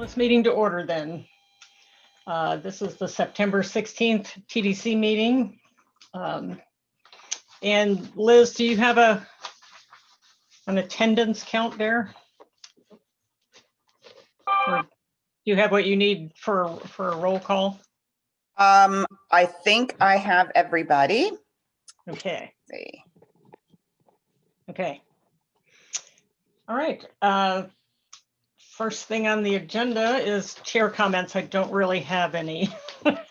this meeting to order then. This is the September 16th TDC meeting. And Liz, do you have an attendance count there? Or do you have what you need for a roll call? I think I have everybody. Okay. Let's see. Okay. All right. First thing on the agenda is chair comments. I don't really have any, but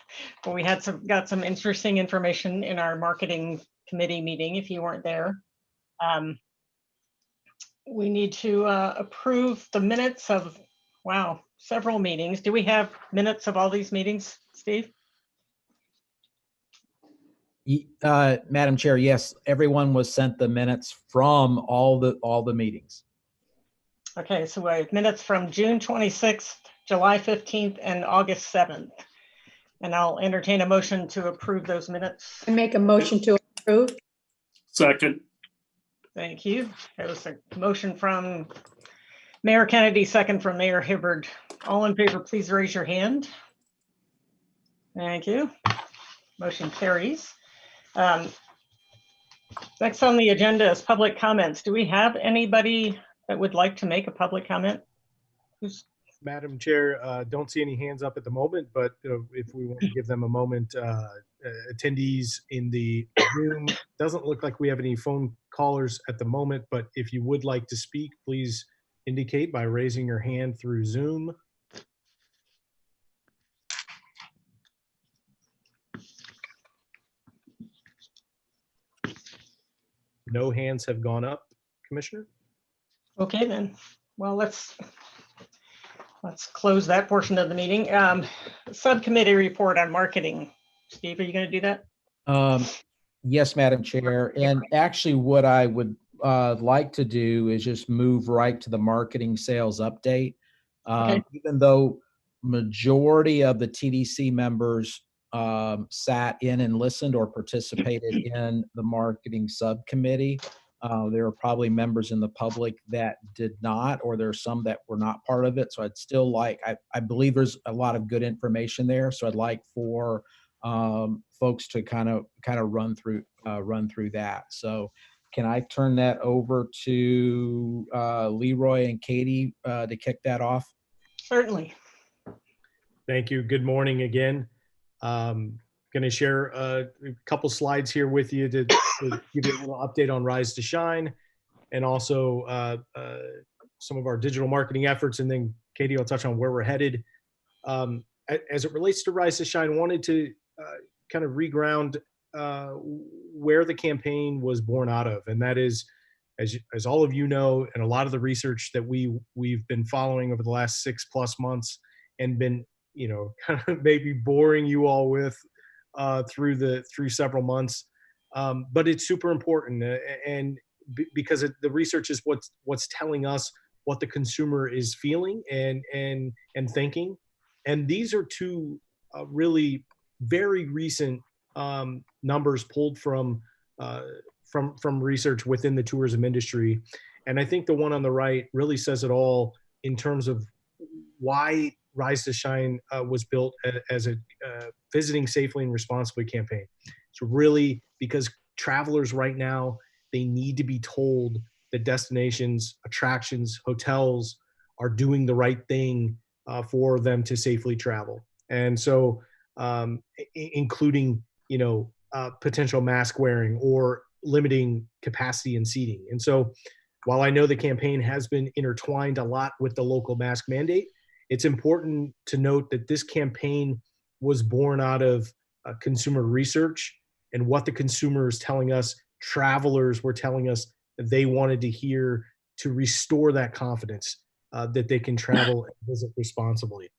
we got some interesting information in our marketing committee meeting. If you weren't there, we need to approve the minutes of several meetings. Do we have minutes of all these meetings, Steve? Madam Chair, yes, everyone was sent the minutes from all the meetings. Okay, so we have minutes from June 26th, July 15th, and August 7th. And I'll entertain a motion to approve those minutes. I make a motion to approve. Second. Thank you. There was a motion from Mayor Kennedy, second from Mayor Hibbard. All in favor, please raise your hand. Thank you. Motion carries. Next on the agenda is public comments. Do we have anybody that would like to make a public comment? Madam Chair, don't see any hands up at the moment, but if we want to give them a moment, attendees in the Zoom, doesn't look like we have any phone callers at the moment, but if you would like to speak, please indicate by raising your hand through Zoom. No hands have gone up, Commissioner. Okay, then. Well, let's close that portion of the meeting. Subcommittee report on marketing. Steve, are you going to do that? Yes, Madam Chair. And actually what I would like to do is just move right to the marketing sales update. Okay. Even though majority of the TDC members sat in and listened or participated in the marketing subcommittee, there are probably members in the public that did not, or there are some that were not part of it. So I'd still like, I believe there's a lot of good information there. So I'd like for folks to kind of run through that. So can I turn that over to Leroy and Katie to kick that off? Certainly. Thank you. Good morning again. Going to share a couple slides here with you to give you a little update on Rise to Shine, and also some of our digital marketing efforts. And then Katie will touch on where we're headed. As it relates to Rise to Shine, wanted to kind of reground where the campaign was born out of. And that is, as all of you know, and a lot of the research that we've been following over the last 6+ months and been, kind of maybe boring you all with through several months, but it's super important, and because the research is what's telling us what the consumer is feeling and thinking, and these are two really very recent numbers pulled from research within the tourism industry, and I think the one on the right really says it all in terms of why Rise to Shine was built as a visiting safely and responsibly campaign. It's really because travelers right now, they need to be told that destinations, attractions, hotels are doing the right thing for them to safely travel. And so including, potential mask wearing or limiting capacity and seating. And so while I know the campaign has been intertwined a lot with the local mask mandate, it's important to note that this campaign was born out of consumer research and what the consumer is telling us, travelers were telling us that they wanted to hear to restore that confidence that they can travel and visit responsibly.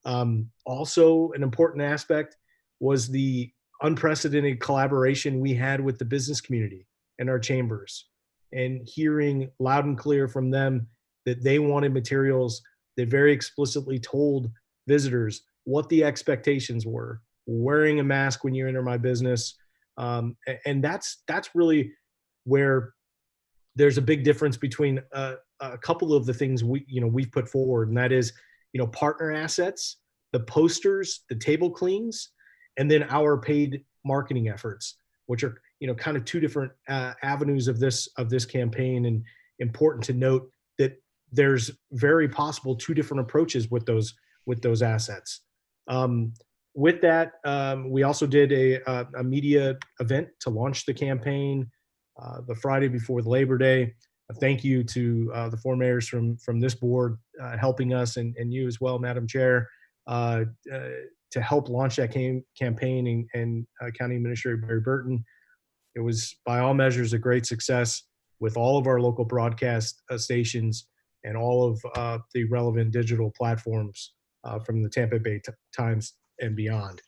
Also, an important aspect was the unprecedented collaboration we had with the business community and our chambers, and hearing loud and clear from them that they wanted materials that very explicitly told visitors what the expectations were. Wearing a mask when you enter my business, and that's really where there's a big difference between a couple of the things we've put forward, and that is, partner assets, the posters, the table cleans, and then our paid marketing efforts, which are kind of two different avenues of this campaign. And important to note that there's very possible two different approaches with those assets. With that, we also did a media event to launch the campaign the Friday before the Labor Day. A thank you to the four mayors from this board helping us, and you as well, Madam Chair, to help launch that campaign, and County Administrator Barry Burton. It was by all measures a great success with all of our local broadcast stations and all of the relevant digital platforms from the Tampa Bay Times and beyond.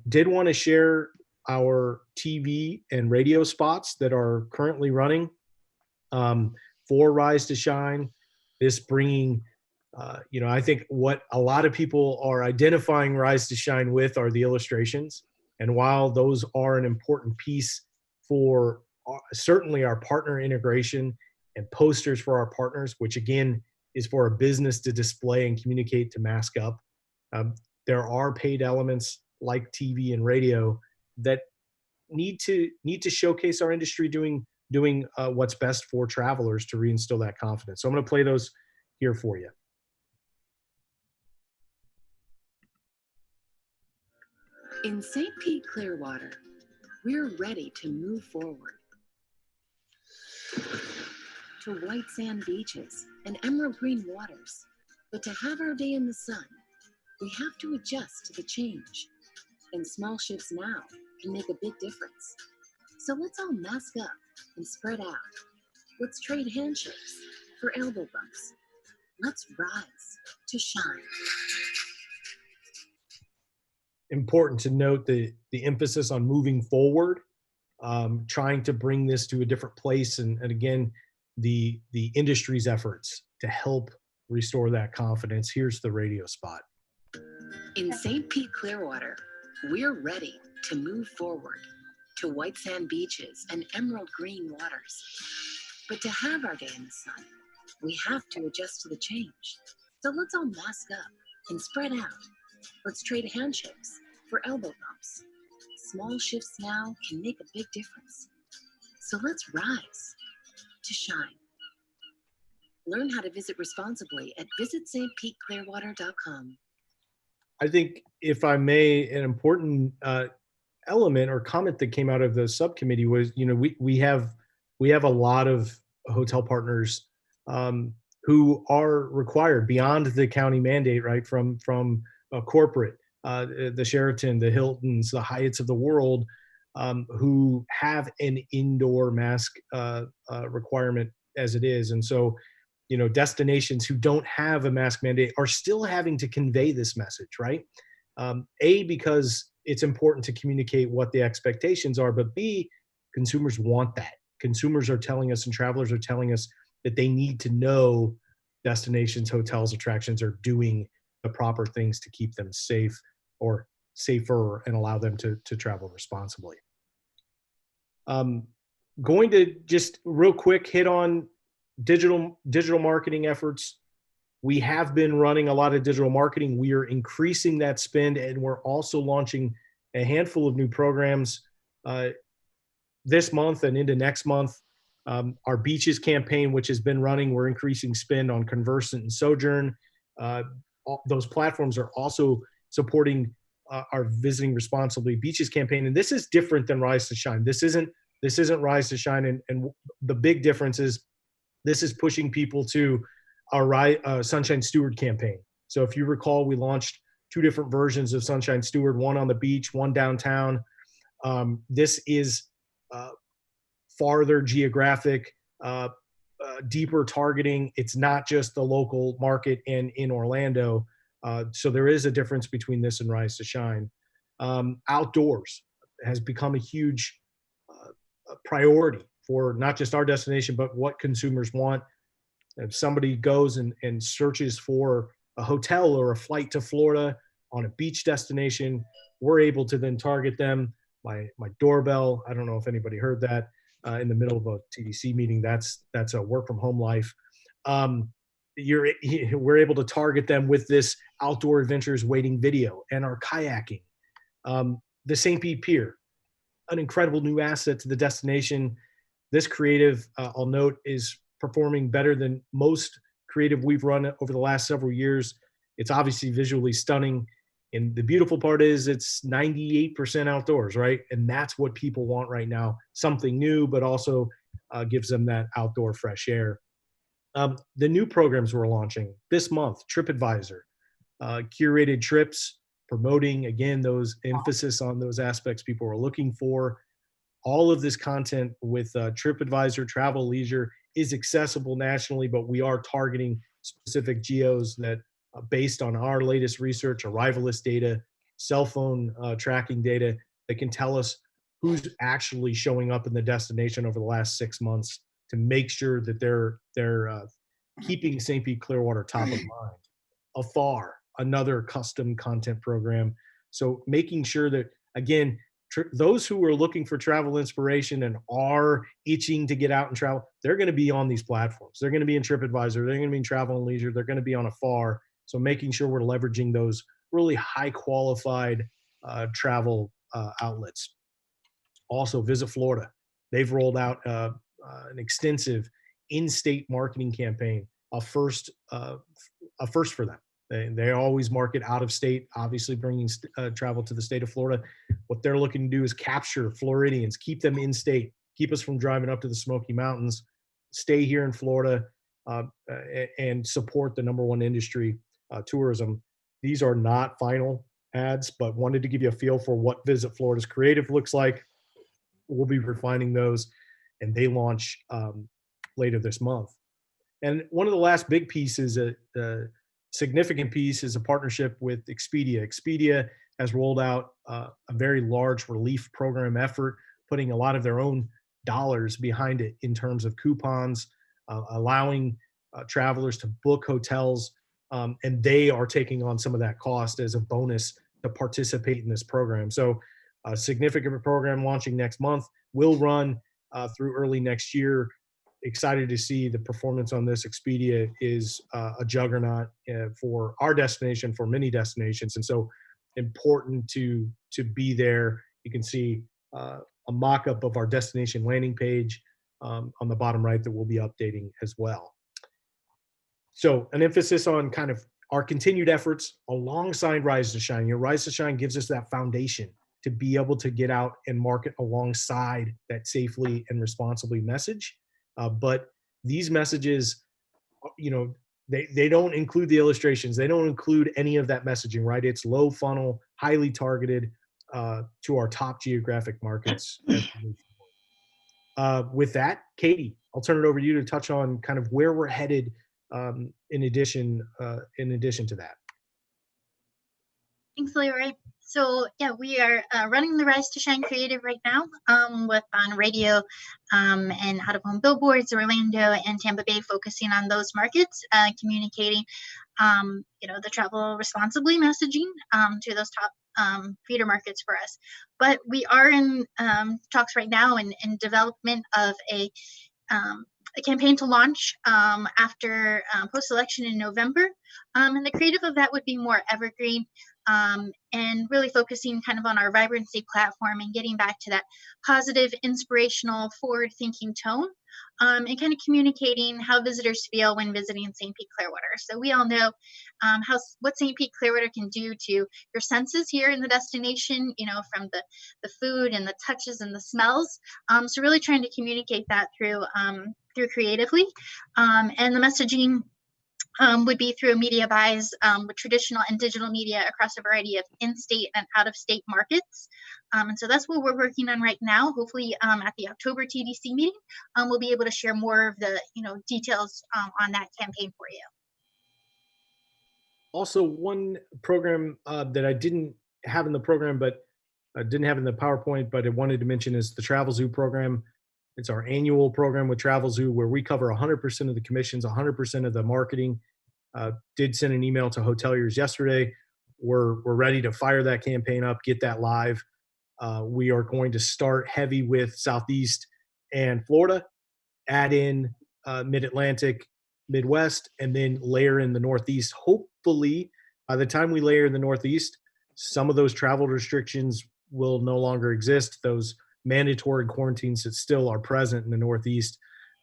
Did want to share our TV and radio spots that are currently running for Rise to Shine. This bringing, I think what a lot of people are identifying Rise to Shine with are the illustrations. And while those are an important piece for certainly our partner integration and posters for our partners, which again is for a business to display and communicate to mask up, there are paid elements like TV and radio that need to showcase our industry doing what's best for travelers to reinstill that confidence. So I'm going to play those here for you. In St. Pete Clearwater, we're ready to move forward to white sand beaches and emerald green waters. But to have our day in the sun, we have to adjust to the change. And small shifts now can make a big difference. So let's all mask up and spread out. Let's trade handshakes for elbow bumps. Let's rise to shine. Important to note the emphasis on moving forward, trying to bring this to a different place, and again, the industry's efforts to help restore that confidence. Here's the radio spot. In St. Pete Clearwater, we're ready to move forward to white sand beaches and emerald green waters. But to have our day in the sun, we have to adjust to the change. So let's all mask up and spread out. Let's trade handshakes for elbow bumps. Small shifts now can make a big difference. So let's rise to shine. Learn how to visit responsibly at visitstpeteclearwater.com. I think, if I may, an important element or comment that came out of the subcommittee was, we have a lot of hotel partners who are required beyond the county mandate, right, from corporate, the Sheraton, the Hiltons, the Hyatts of the world, who have an indoor mask requirement as it is. And so, destinations who don't have a mask mandate are still having to convey this message, right? Because it's important to communicate what the expectations are, but B, consumers want that. Consumers are telling us and travelers are telling us that they need to know destinations, hotels, attractions are doing the proper things to keep them safe or safer and allow them to travel responsibly. Going to just real quick hit on digital marketing efforts. We have been running a lot of digital marketing. We are increasing that spend, and we're also launching a handful of new programs this month and into next month. Our beaches campaign, which has been running, we're increasing spend on Conversant and Sojourn. Those platforms are also supporting our Visiting Responsibly Beaches campaign, and this is different than Rise to Shine. This isn't Rise to Shine, and the big difference is this is pushing people to our Sunshine Steward campaign. So if you recall, we launched two different versions of Sunshine Steward, one on the beach, one downtown. This is farther geographic, deeper targeting. It's not just the local market and in Orlando. So there is a difference between this and Rise to Shine. Outdoors has become a huge priority for not just our destination, but what consumers want. If somebody goes and searches for a hotel or a flight to Florida on a beach destination, we're able to then target them. My doorbell, I don't know if anybody heard that in the middle of a TDC meeting, that's a work from home life. we're able to target them with this outdoor adventures waiting video and our kayaking. The St. Pete Pier, an incredible new asset to the destination. This creative, I'll note, is performing better than most creative we've run over the last several years. It's obviously visually stunning. And the beautiful part is it's 98% outdoors, right? And that's what people want right now. Something new, but also gives them that outdoor fresh air. The new programs we're launching this month, TripAdvisor, Curated Trips, promoting, again, those emphasis on those aspects people are looking for. All of this content with TripAdvisor, Travel Leisure is accessible nationally, but we are targeting specific geos that, based on our latest research, arrivalist data, cell phone tracking data, that can tell us who's actually showing up in the destination over the last 6 months to make sure that they're keeping St. Pete Clearwater top of mind. Afar, another custom content program. So making sure that, again, those who are looking for travel inspiration and are itching to get out and travel, they're going to be on these platforms. They're going to be in TripAdvisor. They're going to be in Travel and Leisure. They're going to be on Afar. So making sure we're leveraging those really high qualified travel outlets. Also, Visit Florida. They've rolled out an extensive in-state marketing campaign, a first for them. They always market out of state, obviously bringing travel to the state of Florida. What they're looking to do is capture Floridians, keep them in state, keep us from driving up to the Smoky Mountains, stay here in Florida, and support the #1 industry, tourism. These are not final ads, but wanted to give you a feel for what Visit Florida's creative looks like. We'll be refining those, and they launch later this month. And one of the last big pieces, significant piece, is a partnership with Expedia. Expedia has rolled out a very large relief program effort, putting a lot of their own dollars behind it in terms of coupons, allowing travelers to book hotels, and they are taking on some of that cost as a bonus to participate in this program. So a significant program launching next month, will run through early next year. Excited to see the performance on this. Expedia is a juggernaut for our destination, for many destinations, and so important to be there. You can see a mock-up of our destination landing page on the bottom right that we'll be updating as well. So an emphasis on kind of our continued efforts alongside Rise to Shine. Rise to Shine gives us that foundation to be able to get out and market alongside that safely and responsibly message. But these messages, they don't include the illustrations. They don't include any of that messaging, right? It's low funnel, highly targeted to our top geographic markets. With that, Katie, I'll turn it over to you to touch on kind of where we're headed in addition to that. Thanks, Leroy. So yeah, we are running the Rise to Shine Creative right now with on radio and out-of-home billboards, Orlando and Tampa Bay, focusing on those markets, communicating, the travel responsibly messaging to those top feeder markets for us. But we are in talks right now and in development of a campaign to launch after post-election in November. And the creative of that would be more evergreen and really focusing kind of on our vibrancy platform and getting back to that positive, inspirational, forward-thinking tone and kind of communicating how visitors feel when visiting St. Pete Clearwater. So we all know what St. Pete Clearwater can do to your senses here in the destination, from the food and the touches and the smells. So really trying to communicate that through creatively, and the messaging would be through media buys with traditional and digital media across a variety of in-state and out-of-state markets. And so that's what we're working on right now. Hopefully at the October TDC meeting, we'll be able to share more of the details on that campaign for you. Also, one program that I didn't have in the program, but I didn't have in the PowerPoint, but I wanted to mention is the Travel Zoo program. It's our annual program with Travel Zoo where we cover 100% of the commissions, 100% of the marketing. Did send an email to hoteliers yesterday. We're ready to fire that campaign up, get that live. We are going to start heavy with Southeast and Florida, add in Mid-Atlantic, Midwest, and then layer in the Northeast. Hopefully, by the time we layer in the Northeast, some of those travel restrictions will no longer exist. Those mandatory quarantines that still are present in the Northeast.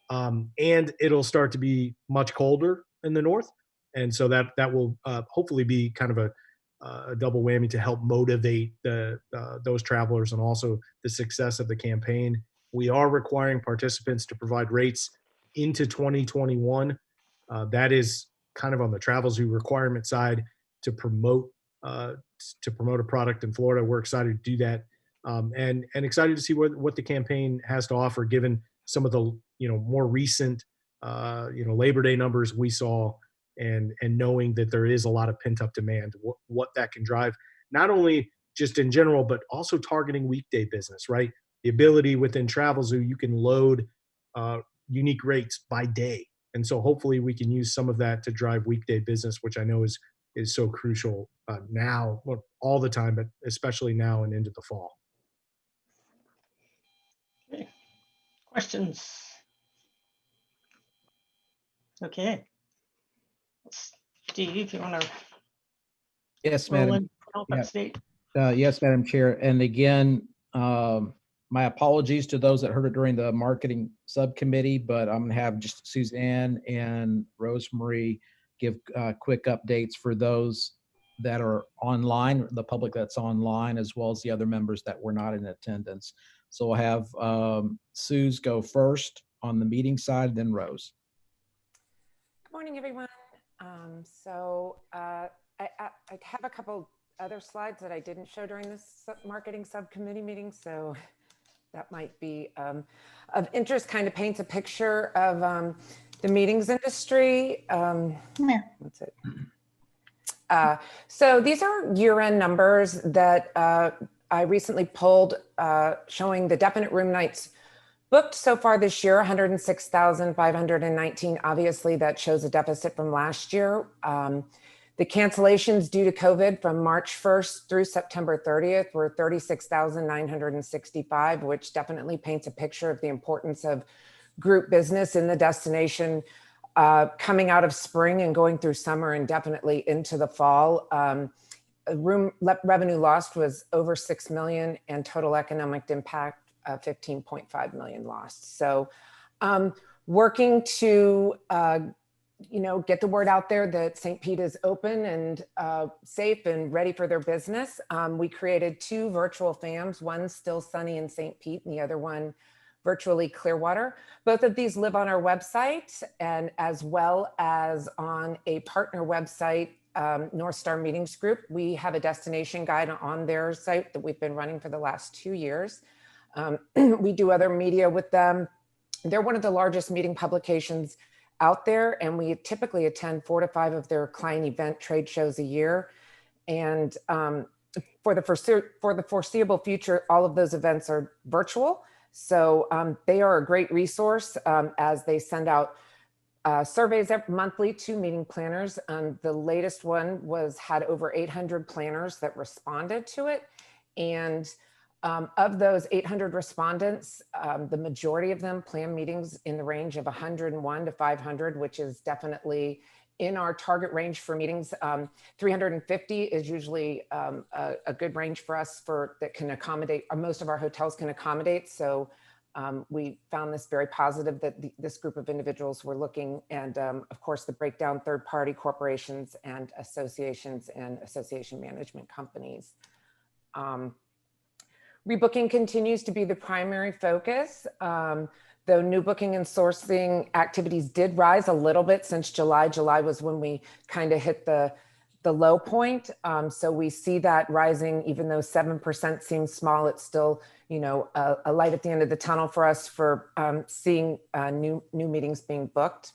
And it'll start to be much colder in the North. And so that will hopefully be kind of a double whammy to help motivate those travelers and also the success of the campaign. We are requiring participants to provide rates into 2021. That is kind of on the Travel Zoo requirement side to promote a product in Florida. We're excited to do that, and excited to see what the campaign has to offer, given some of the more recent Labor Day numbers we saw, and knowing that there is a lot of pent up demand. What that can drive, not only just in general, but also targeting weekday business, right? The ability within Travel Zoo, you can load unique rates by day. And so hopefully we can use some of that to drive weekday business, which I know is so crucial now, well, all the time, but especially now and into the fall. Okay. Questions? Okay. Steve, if you want to Yes, roll Madam. in health Yeah. update. Yes, Madam Chair. And again, my apologies to those that heard it during the marketing subcommittee, but I'm going to have just Suzanne and Rosemarie give quick updates for those that are online, the public that's online, as well as the other members that were not in attendance. So we'll have Suze go first on the meeting side, then Rose. Good morning, everyone. I have a couple other slides that I didn't show during this marketing subcommittee meeting, so that might be of interest. Kind of paints a picture of the meetings industry. That's it. So these are year-end numbers that I recently pulled, showing the definite room nights booked so far this year, 106,519. Obviously, that shows a deficit from last year. The cancellations due to COVID from March 1st through September 30th were 36,965, which definitely paints a picture of the importance of group business in the destination coming out of spring and going through summer and definitely into the fall. Room revenue lost was over 6 million and total economic impact 15.5 million lost. So working to get the word out there that St. Pete is open and safe and ready for their business. We created 2 virtual FAMs, one still sunny in St. Pete and the other one virtually Clearwater. Both of these live on our website and as well as on a partner website, North Star Meetings Group. We have a destination guide on their site that we've been running for the last 2 years. We do other media with them. They're one of the largest meeting publications out there, and we typically attend 4 to 5 of their client event trade shows a year. And for the foreseeable future, all of those events are virtual. So they are a great resource as they send out surveys monthly to meeting planners. The latest one had over 800 planners that responded to it. And of those 800 respondents, the majority of them plan meetings in the range of 101 to 500, which is definitely in our target range for meetings. 350 is usually a good range for us that can accommodate, or most of our hotels can accommodate. So we found this very positive that this group of individuals were looking, and of course the breakdown, third-party corporations and associations and association management companies. Rebooking continues to be the primary focus, though new booking and sourcing activities did rise a little bit since July. July was when we kind of hit the low point. So we see that rising, even though 7% seems small, it's still, a light at the end of the tunnel for us for seeing new meetings being booked.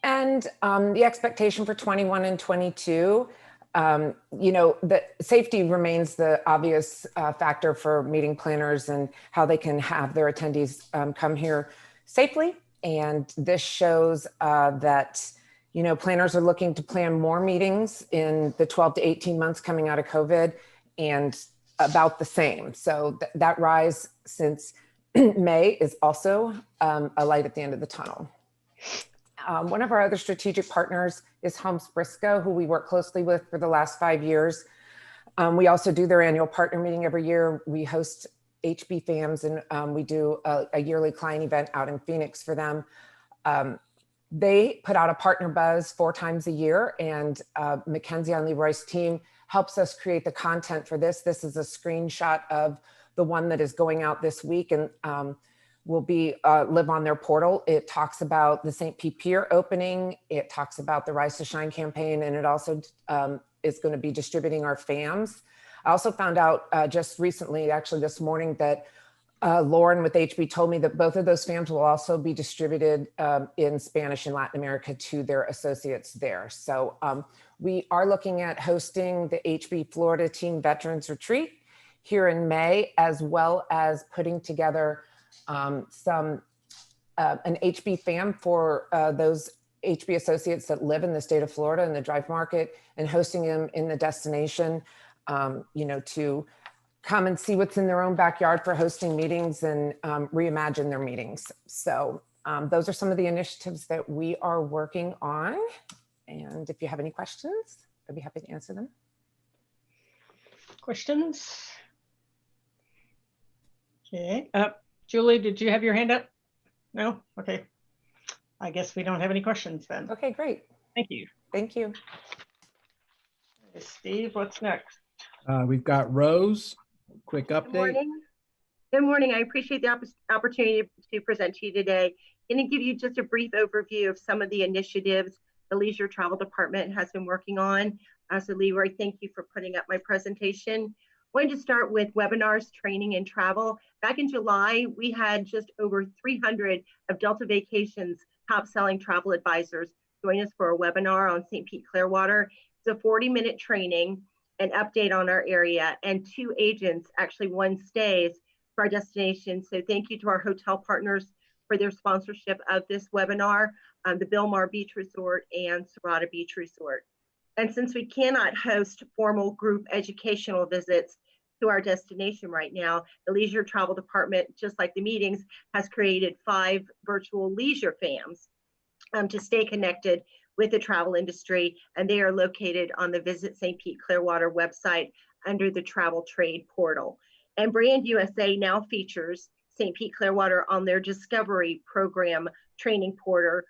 And the expectation for 21 and 22, the safety remains the obvious factor for meeting planners and how they can have their attendees come here safely. And this shows that, planners are looking to plan more meetings in the 12 to 18 months coming out of COVID, and about the same. So that rise since May is also a light at the end of the tunnel. One of our other strategic partners is Helms Briscoe, who we work closely with for the last 5 years. We also do their annual partner meeting every year. We host HB FAMs, and we do a yearly client event out in Phoenix for them. They put out a partner buzz 4 times a year, and Mackenzie on Leroy's team helps us create the content for this. This is a screenshot of the one that is going out this week, and will be live on their portal. It talks about the St. Pete Pier opening. It talks about the Rise to Shine campaign, and it also is going to be distributing our FAMs. I also found out just recently, actually this morning, that Lauren with HB told me that both of those FAMs will also be distributed in Spanish in Latin America to their associates there. So we are looking at hosting the HB Florida Team Veterans Retreat here in May, as well as putting together an HB FAM for those HB associates that live in the state of Florida in the Drive Market, and hosting them in the destination, to come and see what's in their own backyard for hosting meetings and reimagine their meetings. So those are some of the initiatives that we are working on. And if you have any questions, I'd be happy to answer them. Questions? Okay. Julie, did you have your hand up? No? Okay. I guess we don't have any questions then. Okay, great. Thank you. Thank you. Steve, what's next? We've got Rose. Quick update. Good morning. Good morning. I appreciate the opportunity to present to you today. I'm going to give you just a brief overview of some of the initiatives the Leisure Travel Department has been working on. So Leroy, thank you for putting up my presentation. I wanted to start with webinars, training, and travel. Back in July, we had just over 300 of Delta Vacations top-selling travel advisors join us for a webinar on St. Pete Clearwater. It's a 40-minute training, an update on our area, and 2 agents actually won stays for our destination. So thank you to our hotel partners for their sponsorship of this webinar, the Bilmar Beach Resort and Serrata Beach Resort. And since we cannot host formal group educational visits to our destination right now, the Leisure Travel Department, just like the meetings, has created 5 virtual leisure FAMs to stay connected with the travel industry, and they are located on the Visit St. Pete Clearwater website under the travel trade portal. And Brand USA now features St. Pete Clearwater on their Discovery Program training portal,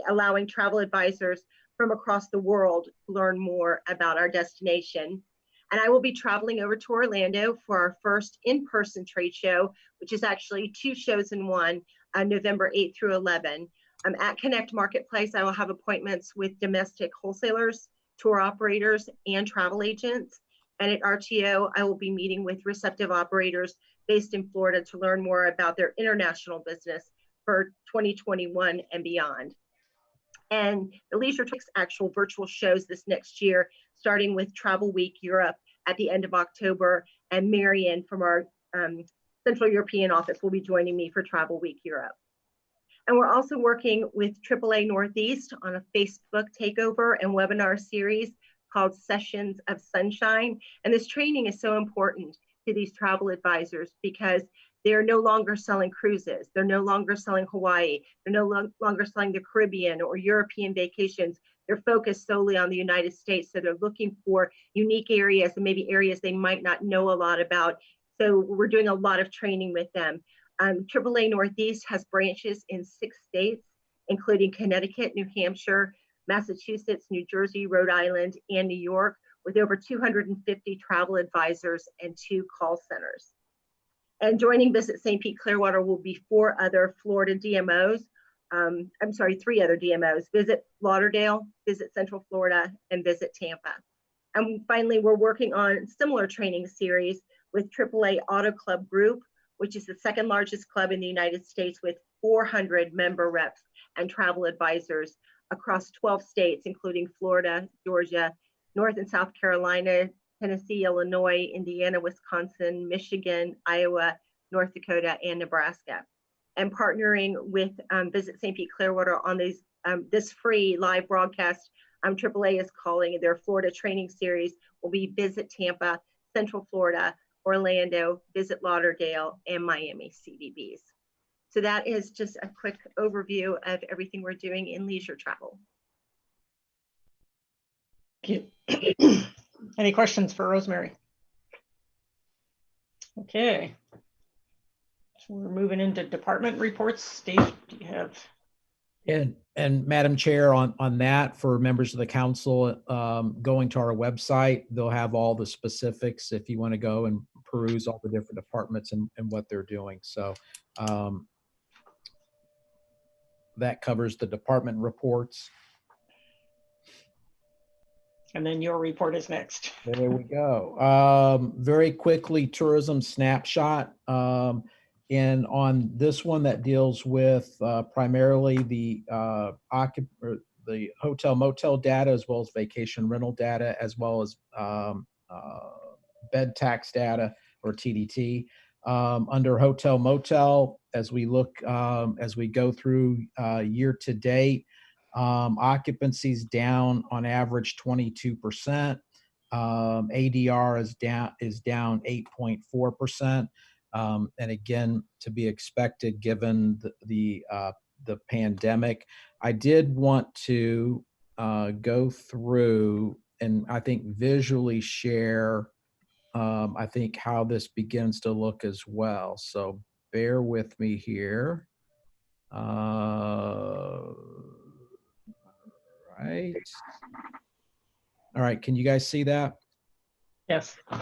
allowing travel advisors from across the world to learn more about our destination. And I will be traveling over to Orlando for our first in-person trade show, which is actually 2 shows in one, November 8th through 11. At Connect Marketplace, I will have appointments with domestic wholesalers, tour operators, and travel agents. And at RTO, I will be meeting with receptive operators based in Florida to learn more about their international business for 2021 and beyond. And the Leisure Tricks actual virtual shows this next year, starting with Travel Week Europe at the end of October, and Marion from our Central European office will be joining me for Travel Week Europe. And we're also working with AAA Northeast on a Facebook takeover and webinar series called Sessions of Sunshine. And this training is so important to these travel advisors because they're no longer selling cruises. They're no longer selling Hawaii. They're no longer selling the Caribbean or European vacations. They're focused solely on the United States. So they're looking for unique areas and maybe areas they might not know a lot about. So we're doing a lot of training with them. AAA Northeast has branches in 6 states, including Connecticut, New Hampshire, Massachusetts, New Jersey, Rhode Island, and New York, with over 250 travel advisors and 2 call centers. And joining Visit St. Pete Clearwater will be 4 other Florida DMOs. 3 other DMOs, Visit Lauderdale, Visit Central Florida, and Visit Tampa. And finally, we're working on a similar training series with AAA Auto Club Group, which is the 2nd largest club in the United States with 400 member reps and travel advisors across 12 states, including Florida, Georgia, North and South Carolina, Tennessee, Illinois, Indiana, Wisconsin, Michigan, Iowa, North Dakota, and Nebraska. And partnering with Visit St. Pete Clearwater on this free live broadcast, AAA is calling their Florida training series will be Visit Tampa, Central Florida, Orlando, Visit Lauderdale, and Miami CDBs. So that is just a quick overview of everything we're doing in leisure travel. Thank you. Any questions for Rosemary? Okay. So we're moving into department reports. Steve, do you have? And Madam Chair, on that, for members of the council, going to our website, they'll have all the specifics if you want to go and peruse all the different departments and what they're doing. So that covers the department reports. And then your report is next. There we go. Very quickly, tourism snapshot. And on this one that deals with primarily the hotel motel data, as well as vacation rental data, as well as bed tax data, or TDT. Under hotel motel, as we look, as we go through year to date, occupancy's down on average 22%. ADR is down 8.4%. And again, to be expected given the pandemic. I did want to go through and I think visually share I think how this begins to look as well. So bear with me here. Right. All right. Can you guys see that? Yes. All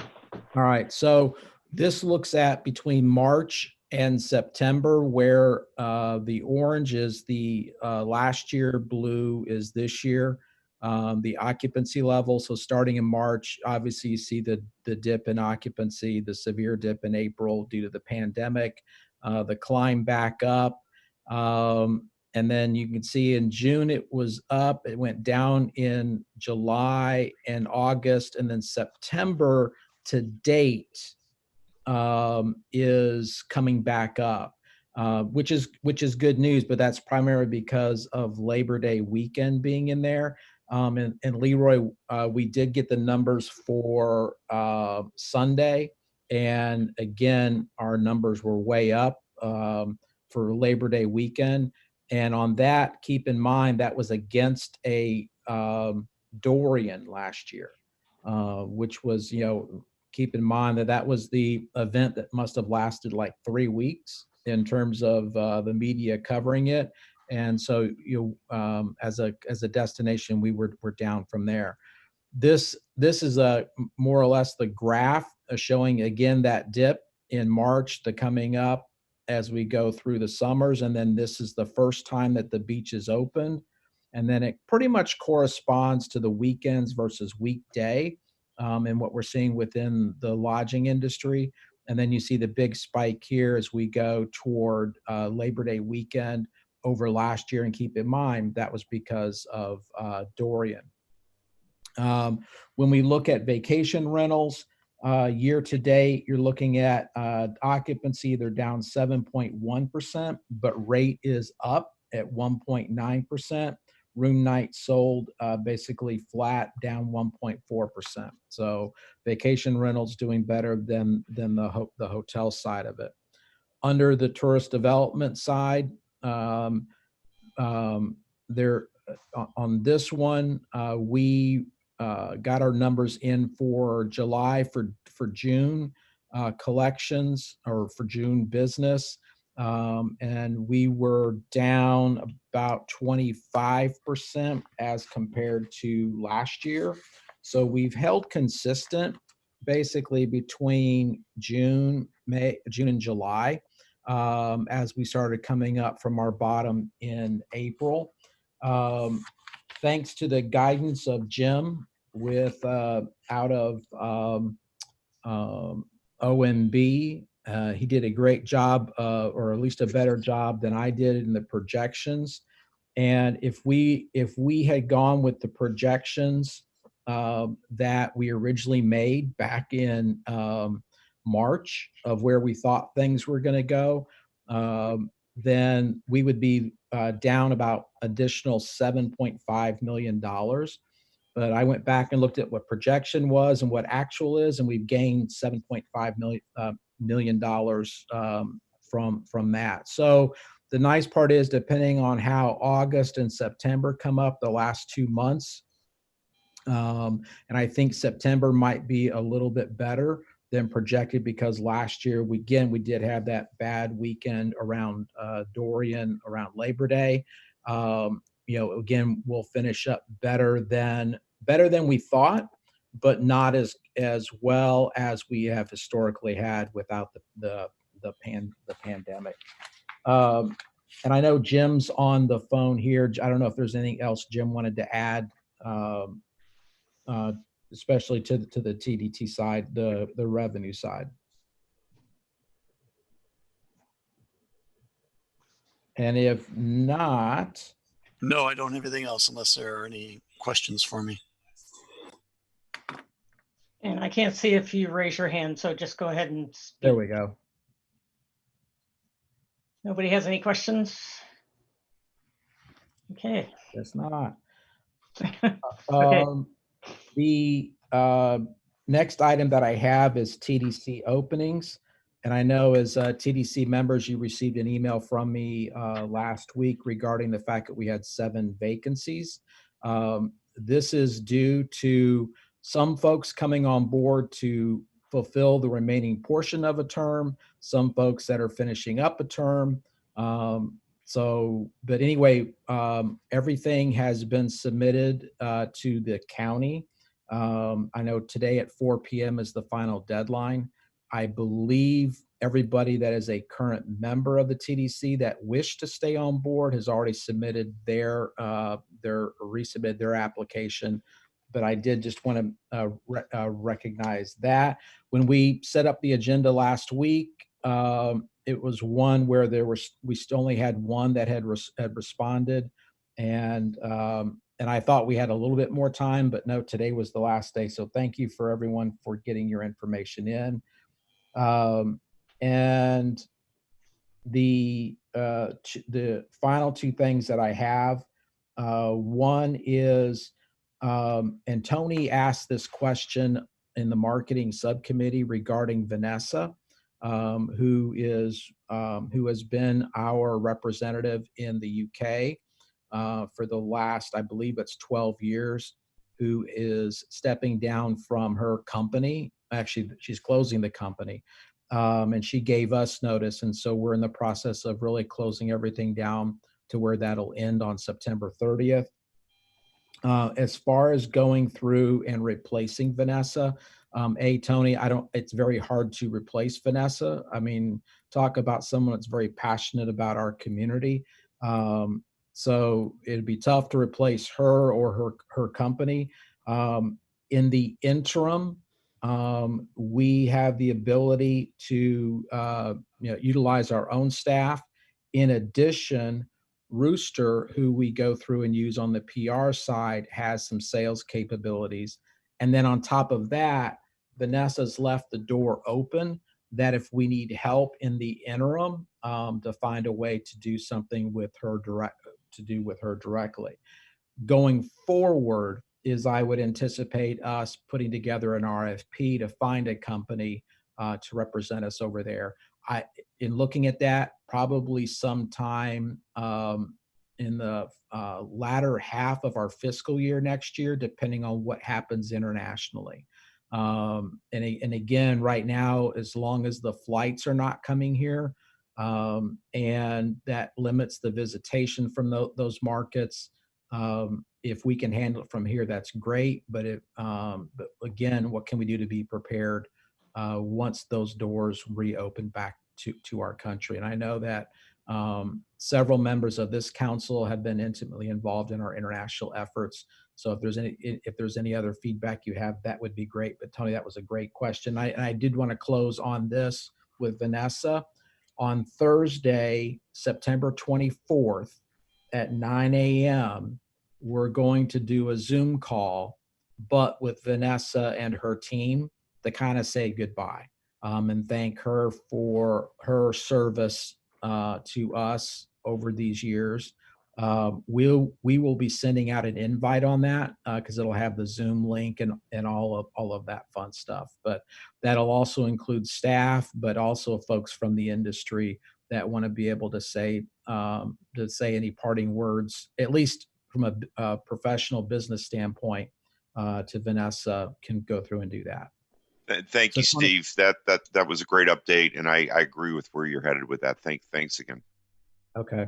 right. So this looks at between March and September, where the orange is the last year, blue is this year. The occupancy level. So starting in March, obviously you see the dip in occupancy, the severe dip in April due to the pandemic, the climb back up. And then you can see in June it was up, it went down in July and August, and then September to date is coming back up, which is good news, but that's primarily because of Labor Day weekend being in there. And Leroy, we did get the numbers for Sunday, and again, our numbers were way up for Labor Day weekend. And on that, keep in mind that was against a Dorian last year, which was, keep in mind that was the event that must have lasted like 3 weeks in terms of the media covering it. And so, as a destination, we're down from there. This is more or less the graph showing again that dip in March, the coming up as we go through the summers. And then this is the first time that the beach is opened. And then it pretty much corresponds to the weekends versus weekday, and what we're seeing within the lodging industry. And then you see the big spike here as we go toward Labor Day weekend over last year. And keep in mind, that was because of Dorian. When we look at vacation rentals, year to date, you're looking at occupancy, they're down 7.1%, but rate is up at 1.9%. Room nights sold basically flat, down 1.4%. So vacation rentals doing better than the hotel side of it. Under the tourist development side, there on this one, we got our numbers in for July, for June collections, or for June business. And we were down about 25% as compared to last year. So we've held consistent basically between June and July, as we started coming up from our bottom in April. Thanks to the guidance of Jim with out of OMB, he did a great job, or at least a better job than I did in the projections. And if we had gone with the projections that we originally made back in March of where we thought things were going to go, then we would be down about additional $7.5 million. But I went back and looked at what projection was and what actual is, and we've gained $7.5 million from that. So the nice part is, depending on how August and September come up, the last 2 months, and I think September might be a little bit better than projected, because last year we did have that bad weekend around Dorian, around Labor Day. Again, we'll finish up better than we thought, but not as well as we have historically had without the pandemic. And I know Jim's on the phone here. I don't know if there's anything else Jim wanted to add, especially to the TDT side, the revenue side. And if not, No, I don't have anything else unless there are any questions for me. And I can't see if you raise your hand, so just go ahead and speak. There we go. Nobody has any questions? Okay. It's not. Okay. The next item that I have is Tdc Openings. And I know as TDC members, you received an email from me last week regarding the fact that we had 7 vacancies. This is due to some folks coming on board to fulfill the remaining portion of a term, some folks that are finishing up a term. But anyway, everything has been submitted to the county. I know today at 4 p.m. is the final deadline. I believe everybody that is a current member of the TDC that wish to stay on board has already submitted resubmitted their application. But I did just want to recognize that. When we set up the agenda last week, it was one where we still only had one that had responded, and I thought we had a little bit more time, but no, today was the last day. So thank you for everyone for getting your information in. And the final 2 things that I have, one is, and Tony asked this question in the marketing subcommittee regarding Vanessa, who has been our representative in the UK for the last, I believe it's 12 years, who is stepping down from her company. Actually, she's closing the company. And she gave us notice. And so we're in the process of really closing everything down to where that'll end on September 30th. As far as going through and replacing Vanessa, Tony, it's very hard to replace Vanessa. I mean, talk about someone that's very passionate about our community. So it'd be tough to replace her or her company. In the interim, we have the ability to utilize our own staff. In addition, Rooster, who we go through and use on the PR side, has some sales capabilities. And then on top of that, Vanessa's left the door open that if we need help in the interim, to find a way to do something with her directly. Going forward is I would anticipate us putting together an RFP to find a company to represent us over there. In looking at that, probably sometime in the latter half of our fiscal year next year, depending on what happens internationally. And again, right now, as long as the flights are not coming here, and that limits the visitation from those markets, if we can handle it from here, that's great. But again, what can we do to be prepared once those doors reopen back to our country? And I know that several members of this council have been intimately involved in our international efforts. So if there's any other feedback you have, that would be great. But Tony, that was a great question. I did want to close on this with Vanessa. On Thursday, September 24th at 9 a.m., we're going to do a Zoom call, but with Vanessa and her team to kind of say goodbye and thank her for her service to us over these years. We will be sending out an invite on that because it'll have the Zoom link and all of that fun stuff. But that'll also include staff, but also folks from the industry that want to be able to say any parting words, at least from a professional business standpoint, to Vanessa, can go through and do that. Thank So you, Steve. That was a great update, and I agree with where you're headed with that. Thanks again. Okay.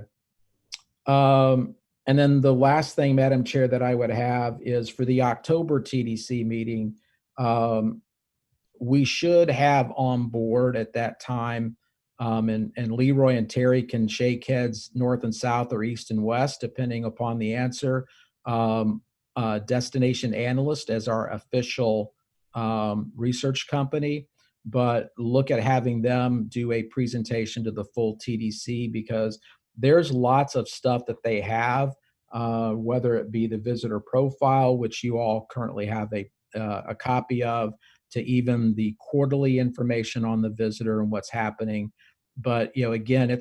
And then the last thing, Madam Chair, that I would have is for the October TDC meeting, we should have on board at that time, and Leroy and Terry can shake heads north and south or east and west, depending upon the answer. Destination Analyst as our official research company, but look at having them do a presentation to the full TDC, because there's lots of stuff that they have, whether it be the visitor profile, which you all currently have a copy of, to even the quarterly information on the visitor and what's happening. But, again,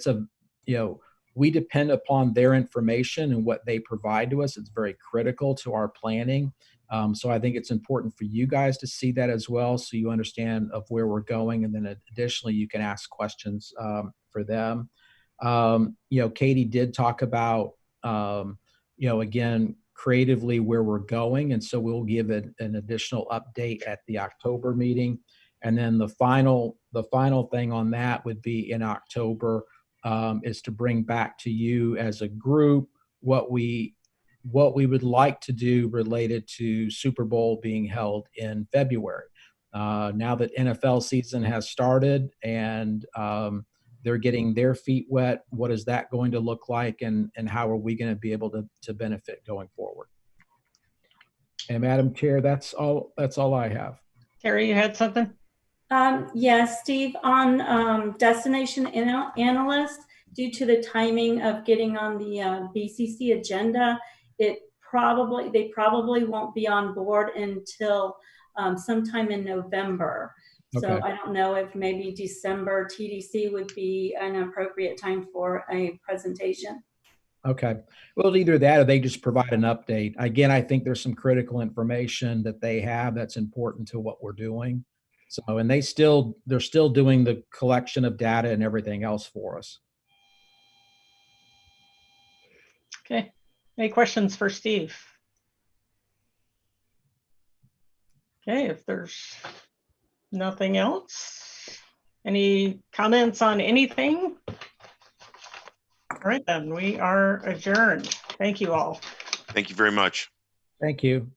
we depend upon their information and what they provide to us. It's very critical to our planning. So I think it's important for you guys to see that as well, so you understand of where we're going. And then additionally, you can ask questions for them. Katie did talk about, again, creatively where we're going. And so we'll give an additional update at the October meeting. And then the final thing on that would be in October, is to bring back to you as a group what we would like to do related to Super Bowl being held in February. Now that NFL season has started and they're getting their feet wet, what is that going to look like, and how are we going to be able to benefit going forward? And Madam Chair, that's all I have. Terry, you had something? Yes, Steve, on Destination Analyst, due to the timing of getting on the BCC agenda, they probably won't be on board until sometime in November. So Okay. I don't know if maybe December TDC would be an appropriate time for a presentation. Okay. Well, either that or they just provide an update. Again, I think there's some critical information that they have that's important to what we're doing. So, and they're still doing the collection of data and everything else for us. Okay. Any questions for Steve? Okay, if there's nothing else, any comments on anything? All right, then we are adjourned. Thank you all. Thank you very much. Thank you.